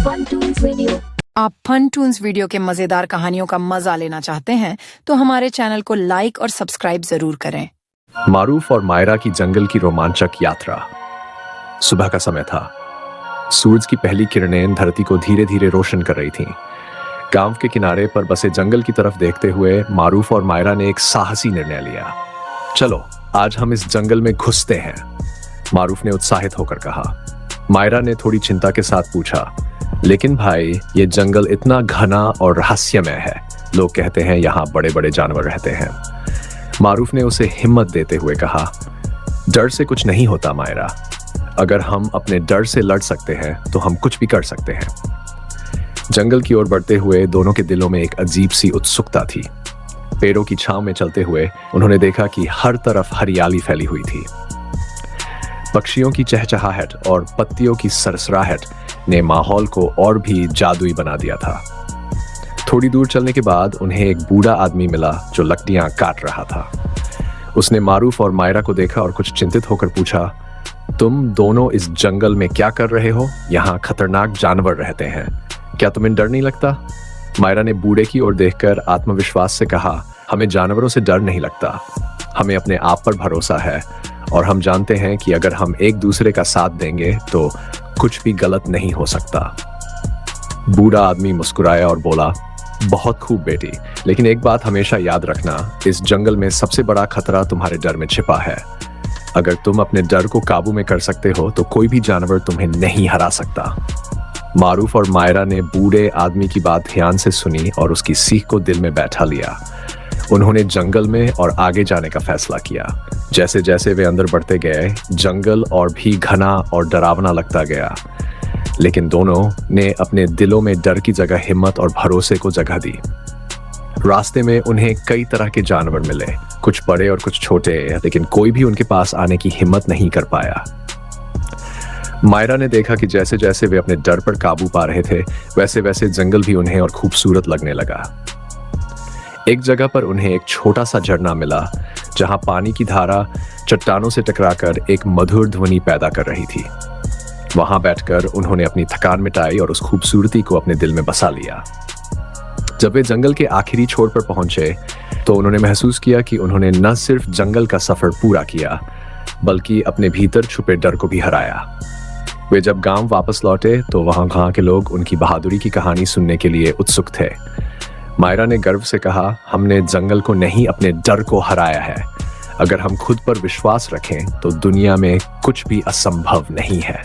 Fun Toons video. आप Fun Toons video के मजेदार कहानियों का मजा लेना चाहते हैं तो हमारे चैनल को लाइक और सब्सक्राइब जरूर करें। मारूफ और मायरा की जंगल की रोमांचक यात्रा। सुबह का समय था। सूरज की पहली किरणें धरती को धीरे धीरे रोशन कर रही थीं। गांव के किनारे पर बसे जंगल की तरफ देखते हुए मारूफ और मायरा ने एक साहसी निर्णय लिया। चलो आज हम इस जंगल में घुसते हैं, मारूफ ने उत्साहित होकर कहा। मायरा ने थोड़ी चिंता के साथ पूछा, लेकिन भाई ये जंगल इतना घना और रहस्यमय है, लोग कहते हैं यहाँ बड़े बड़े जानवर रहते हैं। मारूफ ने उसे हिम्मत देते हुए कहा, डर से कुछ नहीं होता मायरा, अगर हम अपने डर से लड़ सकते हैं तो हम कुछ भी कर सकते हैं। जंगल की ओर बढ़ते हुए दोनों के दिलों में एक अजीब सी उत्सुकता थी। पेड़ों की छांव में चलते हुए उन्होंने देखा कि हर तरफ हरियाली फैली हुई थी। पक्षियों की चहचहाहट और पत्तियों की सरसराहट ने माहौल को और भी जादुई बना दिया था। थोड़ी दूर चलने के बाद उन्हें एक बूढ़ा आदमी मिला जो लकड़ियां काट रहा था। उसने मारूफ और मायरा को देखा और कुछ चिंतित होकर पूछा, तुम दोनों इस जंगल में क्या कर रहे हो? यहाँ खतरनाक जानवर रहते हैं, क्या तुम्हें डर नहीं लगता? मायरा ने बूढ़े की ओर देखकर आत्मविश्वास से कहा, हमें जानवरों से डर नहीं लगता, हमें अपने आप पर भरोसा है और हम जानते हैं कि अगर हम एक दूसरे का साथ देंगे तो कुछ भी गलत नहीं हो सकता। बूढ़ा आदमी मुस्कुराया और बोला, बहुत खूब बेटी, लेकिन एक बात हमेशा याद रखना, इस जंगल में सबसे बड़ा खतरा तुम्हारे डर में छिपा है। अगर तुम अपने डर को काबू में कर सकते हो तो कोई भी जानवर तुम्हें नहीं हरा सकता। मारूफ और मायरा ने बूढ़े आदमी की बात ध्यान से सुनी और उसकी सीख को दिल में बैठा लिया। उन्होंने जंगल में और आगे जाने का फैसला किया। जैसे जैसे वे अंदर बढ़ते गए, जंगल और भी घना और डरावना लगता गया, लेकिन दोनों ने अपने दिलों में डर की जगह हिम्मत और भरोसे को जगह दी। रास्ते में उन्हें कई तरह के जानवर मिले, कुछ बड़े और कुछ छोटे, लेकिन कोई भी उनके पास आने की हिम्मत नहीं कर पाया। मायरा ने देखा कि जैसे जैसे वे अपने डर पर काबू पा रहे थे, वैसे वैसे जंगल भी उन्हें और खूबसूरत लगने लगा। एक जगह पर उन्हें एक छोटा सा झरना मिला, जहां पानी की धारा चट्टानों से टकराकर एक मधुर ध्वनि पैदा कर रही थी। वहां बैठकर उन्होंने अपनी थकान मिटाई और उस खूबसूरती को अपने दिल में बसा लिया। जब वे जंगल के आखिरी छोर पर पहुंचे तो उन्होंने महसूस किया कि उन्होंने न सिर्फ जंगल का सफर पूरा किया, बल्कि अपने भीतर छुपे डर को भी हराया। वे जब गांव वापस लौटे तो वहां के लोग उनकी बहादुरी की कहानी सुनने के लिए उत्सुक थे। मायरा ने गर्व से कहा, हमने जंगल को नहीं, अपने डर को हराया है। अगर हम खुद पर विश्वास रखें तो दुनिया में कुछ भी असंभव नहीं है।